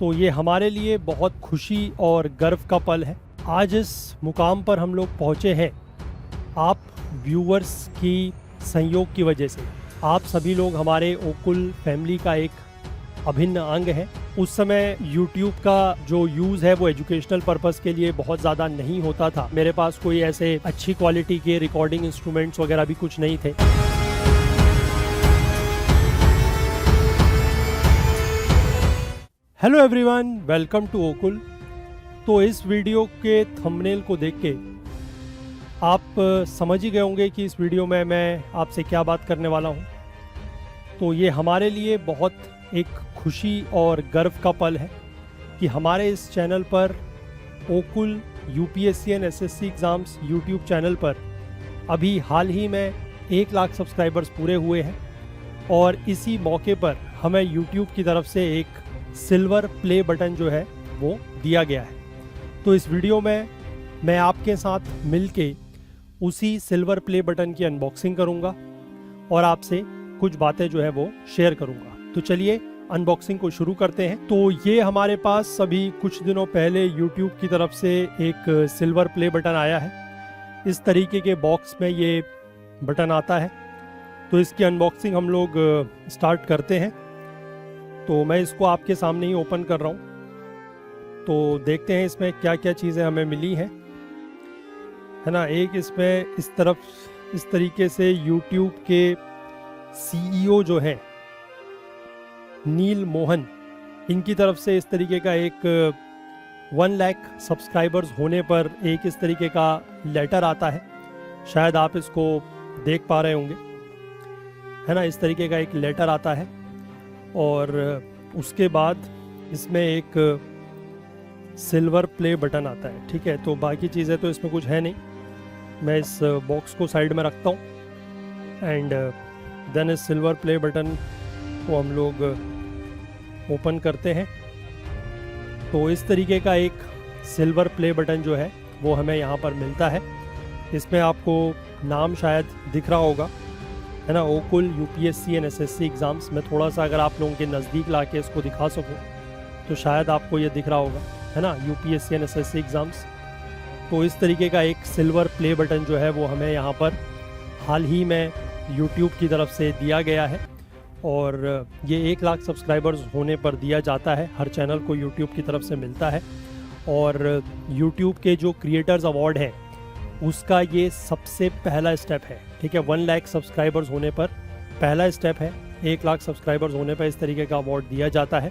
तो ये हमारे लिए बहुत खुशी और गर्व का पल है। आज इस मुकाम पर हम लोग पहुँचे हैं आप व्यूअर्स की सहयोग की वजह से। आप सभी लोग हमारे ओकुल फैमिली का एक अभिन्न अंग है। उस समय YouTube का जो यूज़ है वो एजुकेशनल पर्पस के लिए बहुत ज़्यादा नहीं होता था। मेरे पास कोई ऐसे अच्छी क्वालिटी के रिकॉर्डिंग इंस्ट्रूमेंट्स वगैरह भी कुछ नहीं थे। Hello everyone, welcome to Okul. तो इस वीडियो के थंबनेल को देख के आप समझ ही गए होंगे कि इस वीडियो में मैं आपसे क्या बात करने वाला हूँ। तो ये हमारे लिए बहुत एक खुशी और गर्व का पल है कि हमारे इस चैनल पर Okul UPSC and SSC exams YouTube channel पर अभी हाल ही में 1 लाख सब्सक्राइबर्स पूरे हुए हैं और इसी मौके पर हमें यूट्यूब की तरफ से एक सिल्वर प्ले बटन जो है वो दिया गया है। तो इस वीडियो में मैं आपके साथ मिलके उसी सिल्वर प्ले बटन की अनबॉक्सिंग करूंगा और आपसे कुछ बातें जो है वो शेयर करूंगा। तो चलिए अनबॉक्सिंग को शुरू करते हैं। तो ये हमारे पास अभी कुछ दिनों पहले YouTube की तरफ से एक सिल्वर प्ले बटन आया है। इस तरीके के बॉक्स में ये बटन आता है। तो इसकी अनबॉक्सिंग हम लोग स्टार्ट करते हैं। तो मैं इसको आपके सामने ही ओपन कर रहा हूँ। तो देखते हैं इसमें क्या क्या चीज़ें हमें मिली हैं, है ना। एक इसमें इस तरफ इस तरीके से YouTube के CEO जो हैं नील मोहन, इनकी तरफ से इस तरीके का एक 1 लाख सब्सक्राइबर्स होने पर एक इस तरीके का लेटर आता है। शायद आप इसको देख पा रहे होंगे, है ना। इस तरीके का एक लेटर आता है और उसके बाद इसमें एक सिल्वर प्ले बटन आता है। ठीक है, तो बाकी चीज़ें तो इसमें कुछ है नहीं। मैं इस बॉक्स को साइड में रखता हूँ एंड देन इस सिल्वर प्ले बटन को हम लोग ओपन करते हैं। तो इस तरीके का एक सिल्वर प्ले बटन जो है वो हमें यहाँ पर मिलता है। इसमें आपको नाम शायद दिख रहा होगा, है ना, ओकुल यूपीएससी एंड एसएससी एग्ज़ाम्स। मैं थोड़ा सा अगर आप लोगों के नज़दीक ला के इसको दिखा सकूँ तो शायद आपको ये दिख रहा होगा, है ना, यूपीएससी एंड एसएससी एग्ज़ाम्स। तो इस तरीके का एक सिल्वर प्ले बटन जो है वो हमें यहाँ पर हाल ही में यूट्यूब की तरफ से दिया गया है और ये 1 लाख सब्सक्राइबर्स होने पर दिया जाता है। हर चैनल को यूट्यूब की तरफ से मिलता है और यूट्यूब के जो क्रिएटर्स अवार्ड हैं उसका ये सबसे पहला स्टेप है। ठीक है, 1 लाख सब्सक्राइबर्स होने पर पहला स्टेप है। 1 लाख सब्सक्राइबर्स होने पर इस तरीके का अवार्ड दिया जाता है।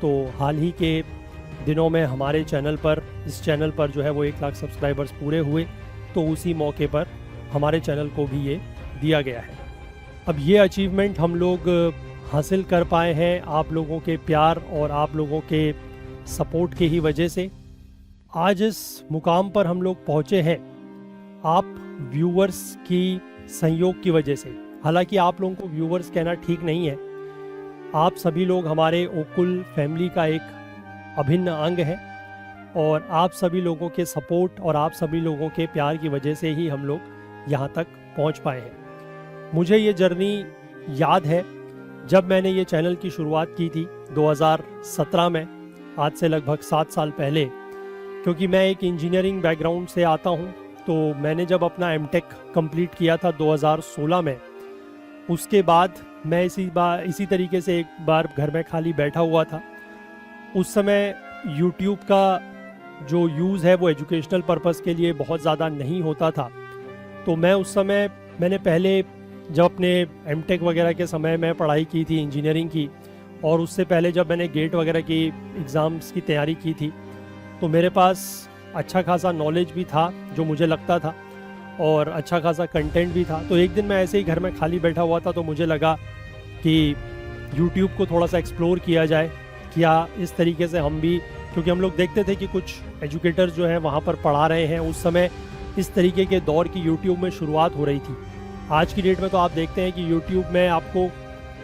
तो हाल ही के दिनों में हमारे चैनल पर, इस चैनल पर जो है वो 1 लाख सब्सक्राइबर्स पूरे हुए, तो उसी मौके पर हमारे चैनल को भी ये दिया गया है। अब ये अचीवमेंट हम लोग हासिल कर पाए हैं आप लोगों के प्यार और आप लोगों के सपोर्ट के ही वजह से। आज इस मुकाम पर हम लोग पहुँचे हैं आप व्यूअर्स की सहयोग की वजह से। हालांकि आप लोगों को व्यूअर्स कहना ठीक नहीं है। आप सभी लोग हमारे ओकुल फैमिली का एक अभिन्न अंग है और आप सभी लोगों के सपोर्ट और आप सभी लोगों के प्यार की वजह से ही हम लोग यहाँ तक पहुँच पाए हैं। मुझे ये जर्नी याद है जब मैंने ये चैनल की शुरुआत की थी 2017 में, आज से लगभग 7 साल पहले। क्योंकि मैं एक इंजीनियरिंग बैकग्राउंड से आता हूँ, तो मैंने जब अपना एमटेक कंप्लीट किया था 2016 में, उसके बाद मैं इसी तरीके से एक बार घर में खाली बैठा हुआ था। उस समय YouTube का जो यूज़ है वो एजुकेशनल पर्पस के लिए बहुत ज़्यादा नहीं होता था। तो मैं उस समय मैंने पहले जब अपने एमटेक वगैरह के समय में पढ़ाई की थी इंजीनियरिंग की, और उससे पहले जब मैंने गेट वगैरह की एग्ज़ाम्स की तैयारी की थी, तो मेरे पास अच्छा खासा नॉलेज भी था जो मुझे लगता था और अच्छा खासा कंटेंट भी था। तो एक दिन मैं ऐसे ही घर में खाली बैठा हुआ था, तो मुझे लगा कि YouTube को थोड़ा सा एक्सप्लोर किया जाए, क्या इस तरीके से हम भी, क्योंकि हम लोग देखते थे कि कुछ एजुकेटर्स जो हैं वहाँ पर पढ़ा रहे हैं। उस समय इस तरीके के दौर की YouTube में शुरुआत हो रही थी। आज की डेट में तो आप देखते हैं कि YouTube में आपको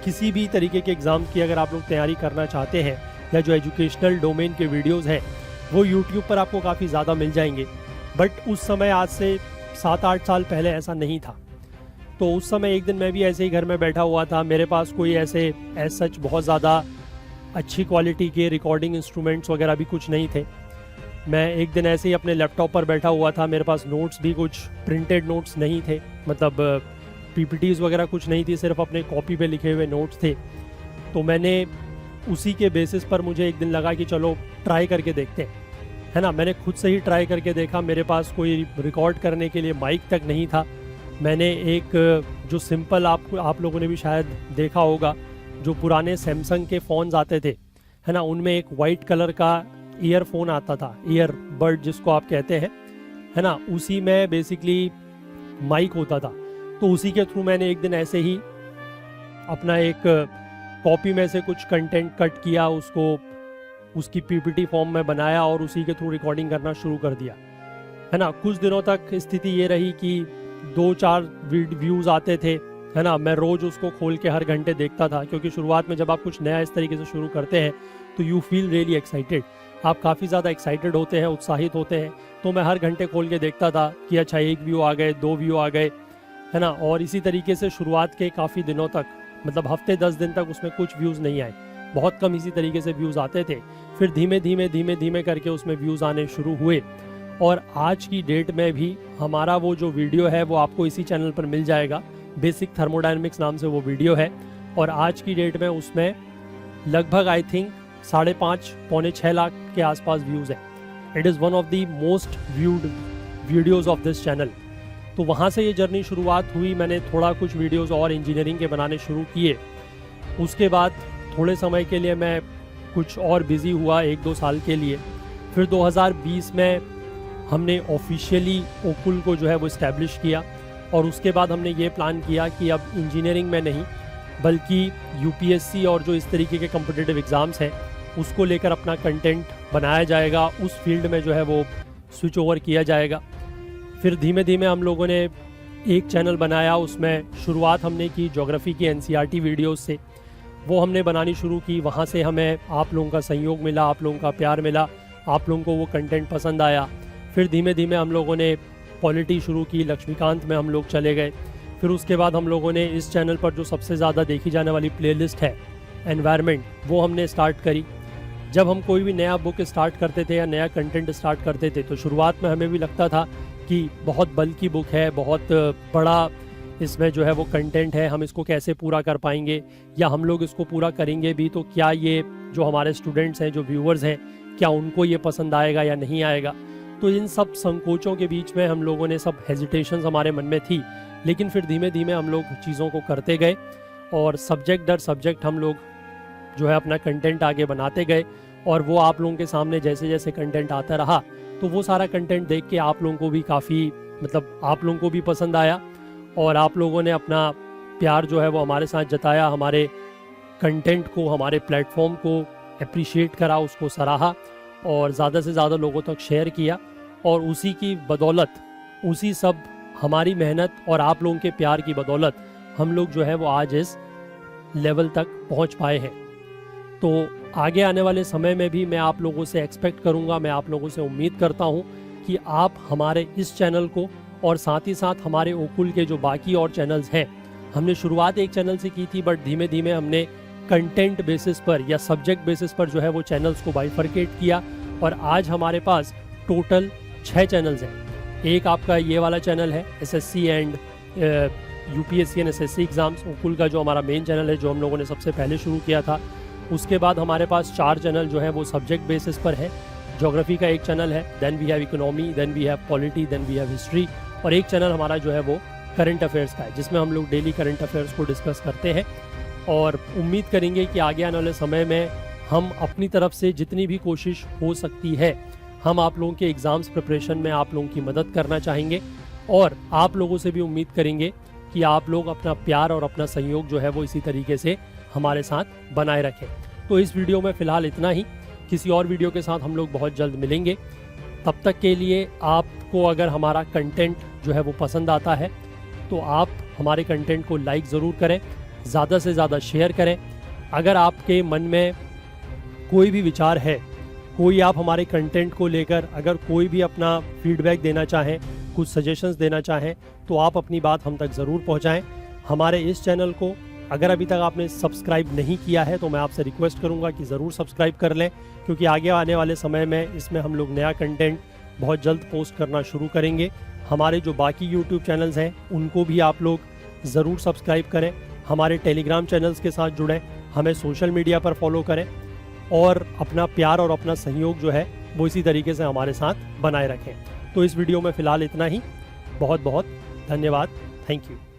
किसी भी तरीके के एग्ज़ाम की अगर आप लोग तैयारी करना चाहते हैं या जो एजुकेशनल डोमेन के वीडियोस हैं वो YouTube पर आपको काफ़ी ज़्यादा मिल जाएंगे। बट उस समय आज से 7-8 साल पहले ऐसा नहीं था। तो उस समय एक दिन मैं भी ऐसे ही घर में बैठा हुआ था। मेरे पास कोई ऐसे सच बहुत ज़्यादा अच्छी क्वालिटी के रिकॉर्डिंग इंस्ट्रूमेंट्स वगैरह भी कुछ नहीं थे। मैं एक दिन ऐसे ही अपने लैपटॉप पर बैठा हुआ था, मेरे पास नोट्स भी कुछ प्रिंटेड नोट्स नहीं थे, मतलब पीपीटीज़ वगैरह कुछ नहीं थी, सिर्फ अपने कॉपी पे लिखे हुए नोट्स थे। तो मैंने उसी के बेसिस पर मुझे एक दिन लगा कि चलो ट्राई करके देखते हैं, है ना। मैंने खुद से ही ट्राई करके देखा, मेरे पास कोई रिकॉर्ड करने के लिए माइक तक नहीं था। मैंने एक जो सिंपल आप लोगों ने भी शायद देखा होगा, जो पुराने सैमसंग के फ़ोन्स आते थे, है ना, उनमें एक वाइट कलर का ईयरफोन आता था, ईयरबड जिसको आप कहते हैं, है ना, उसी में बेसिकली माइक होता था। तो उसी के थ्रू मैंने एक दिन ऐसे ही अपना एक कॉपी में से कुछ कंटेंट कट किया, उसको उसकी पीपीटी फॉर्म में बनाया और उसी के थ्रू रिकॉर्डिंग करना शुरू कर दिया, है ना। कुछ दिनों तक स्थिति ये रही कि 2-4 व्यूज़ आते थे, है ना। मैं रोज़ उसको खोल के हर घंटे देखता था, क्योंकि शुरुआत में जब आप कुछ नया इस तरीके से शुरू करते हैं तो यू फील रियली एक्साइटेड, आप काफ़ी ज़्यादा एक्साइटेड होते हैं, उत्साहित होते हैं। तो मैं हर घंटे खोल के देखता था कि अच्छा 1 व्यू आ गए, 2 व्यू आ गए, है ना। और इसी तरीके से शुरुआत के काफ़ी दिनों तक, मतलब हफ्ते 10 दिन तक उसमें कुछ व्यूज़ नहीं आए, बहुत कम इसी तरीके से व्यूज़ आते थे। फिर धीमे धीमे करके उसमें व्यूज़ आने शुरू हुए, और आज की डेट में भी हमारा वो जो वीडियो है वो आपको इसी चैनल पर मिल जाएगा, बेसिक थर्मोडायनेमिक्स नाम से वो वीडियो है। और आज की डेट में उसमें लगभग आई थिंक 5.5-6 लाख के आसपास व्यूज़ है। It is one of the most viewed videos of this channel. तो वहाँ से ये जर्नी शुरुआत हुई। मैंने थोड़ा कुछ वीडियोज़ और इंजीनियरिंग के बनाने शुरू किए। उसके बाद थोड़े समय के लिए मैं कुछ और बिज़ी हुआ, 1-2 साल के लिए। फिर 2020 में हमने ऑफिशियली ओकुल को जो है वो इस्टेब्लिश किया, और उसके बाद हमने ये प्लान किया कि अब इंजीनियरिंग में नहीं, बल्कि यूपीएससी और जो इस तरीके के कॉम्पिटिटिव एग्ज़ाम्स हैं उसको लेकर अपना कंटेंट बनाया जाएगा, उस फील्ड में जो है वो स्विच ओवर किया जाएगा। फिर धीमे धीमे हम लोगों ने एक चैनल बनाया, उसमें शुरुआत हमने की ज्योग्राफी की एनसीईआरटी वीडियोस से, वो हमने बनानी शुरू की। वहाँ से हमें आप लोगों का सहयोग मिला, आप लोगों का प्यार मिला, आप लोगों को वो कंटेंट पसंद आया। फिर धीमे धीमे हम लोगों ने पॉलिटी शुरू की, लक्ष्मीकांत में हम लोग चले गए। फिर उसके बाद हम लोगों ने इस चैनल पर जो सबसे ज़्यादा देखी जाने वाली प्लेलिस्ट है एनवायरनमेंट, वो हमने स्टार्ट करी। जब हम कोई भी नया बुक स्टार्ट करते थे या नया कंटेंट स्टार्ट करते थे तो शुरुआत में हमें भी लगता था कि बहुत बल्कि बुक है, बहुत बड़ा इसमें जो है वो कंटेंट है, हम इसको कैसे पूरा कर पाएंगे, या हम लोग इसको पूरा करेंगे भी तो क्या ये जो हमारे स्टूडेंट्स हैं, जो व्यूअर्स हैं, क्या उनको ये पसंद आएगा या नहीं आएगा। तो इन सब संकोचों के बीच में हम लोगों ने, सब हेजिटेशंस हमारे मन में थी, लेकिन फिर धीमे धीमे हम लोग चीज़ों को करते गए, और सब्जेक्ट दर सब्जेक्ट हम लोग जो है अपना कंटेंट आगे बनाते गए। और वो आप लोगों के सामने जैसे जैसे कंटेंट आता रहा, तो वो सारा कंटेंट देख के आप लोगों को भी काफ़ी, मतलब आप लोगों को भी पसंद आया, और आप लोगों ने अपना प्यार जो है वो हमारे साथ जताया, हमारे कंटेंट को, हमारे प्लेटफॉर्म को अप्रिशिएट करा, उसको सराहा, और ज़्यादा से ज़्यादा लोगों तक शेयर किया। और उसी की बदौलत, उसी सब हमारी मेहनत और आप लोगों के प्यार की बदौलत हम लोग जो है वो आज इस लेवल तक पहुंच पाए हैं। तो आगे आने वाले समय में भी मैं आप लोगों से एक्सपेक्ट करूंगा, मैं आप लोगों से उम्मीद करता हूं कि आप हमारे इस चैनल को, और साथ ही साथ हमारे ओकुल के जो बाकी और चैनल्स हैं, हमने शुरुआत एक चैनल से की थी, बट धीमे धीमे हमने कंटेंट बेसिस पर या सब्जेक्ट बेसिस पर जो है वो चैनल्स को बाइफरकेट किया, और आज हमारे पास टोटल 6 चैनल्स हैं। एक आपका ये वाला चैनल है SSC and UPSC and SSC exams, Okul का जो हमारा मेन चैनल है, जो हम लोगों ने सबसे पहले शुरू किया था। उसके बाद हमारे पास 4 चैनल जो है वो सब्जेक्ट बेसिस पर है। ज्योग्राफी का एक चैनल है, then we have economy, then we have polity, then we have history, और एक चैनल हमारा जो है वो करंट अफेयर्स का है, जिसमें हम लोग डेली करंट अफेयर्स को डिस्कस करते हैं। और उम्मीद करेंगे कि आगे आने वाले समय में हम अपनी तरफ से जितनी भी कोशिश हो सकती है, हम आप लोगों के एग्ज़ाम्स प्रिपरेशन में आप लोगों की मदद करना चाहेंगे, और आप लोगों से भी उम्मीद करेंगे कि आप लोग अपना प्यार और अपना सहयोग जो है वो इसी तरीके से हमारे साथ बनाए रखें। तो इस वीडियो में फ़िलहाल इतना ही, किसी और वीडियो के साथ हम लोग बहुत जल्द मिलेंगे। तब तक के लिए आपको अगर हमारा कंटेंट जो है वो पसंद आता है तो आप हमारे कंटेंट को लाइक ज़रूर करें, ज़्यादा से ज़्यादा शेयर करें। अगर आपके मन में कोई भी विचार है, कोई आप हमारे कंटेंट को लेकर अगर कोई भी अपना फीडबैक देना चाहें, कुछ सजेशंस देना चाहें, तो आप अपनी बात हम तक ज़रूर पहुंचाएं। हमारे इस चैनल को अगर अभी तक आपने सब्सक्राइब नहीं किया है तो मैं आपसे रिक्वेस्ट करूंगा कि ज़रूर सब्सक्राइब कर लें, क्योंकि आगे आने वाले समय में इसमें हम लोग नया कंटेंट बहुत जल्द पोस्ट करना शुरू करेंगे। हमारे जो बाकी यूट्यूब चैनल्स हैं उनको भी आप लोग ज़रूर सब्सक्राइब करें, हमारे टेलीग्राम चैनल्स के साथ जुड़ें, हमें सोशल मीडिया पर फॉलो करें और अपना प्यार और अपना सहयोग जो है वो इसी तरीके से हमारे साथ बनाए रखें। तो इस वीडियो में फ़िलहाल इतना ही। बहुत बहुत धन्यवाद। Thank you.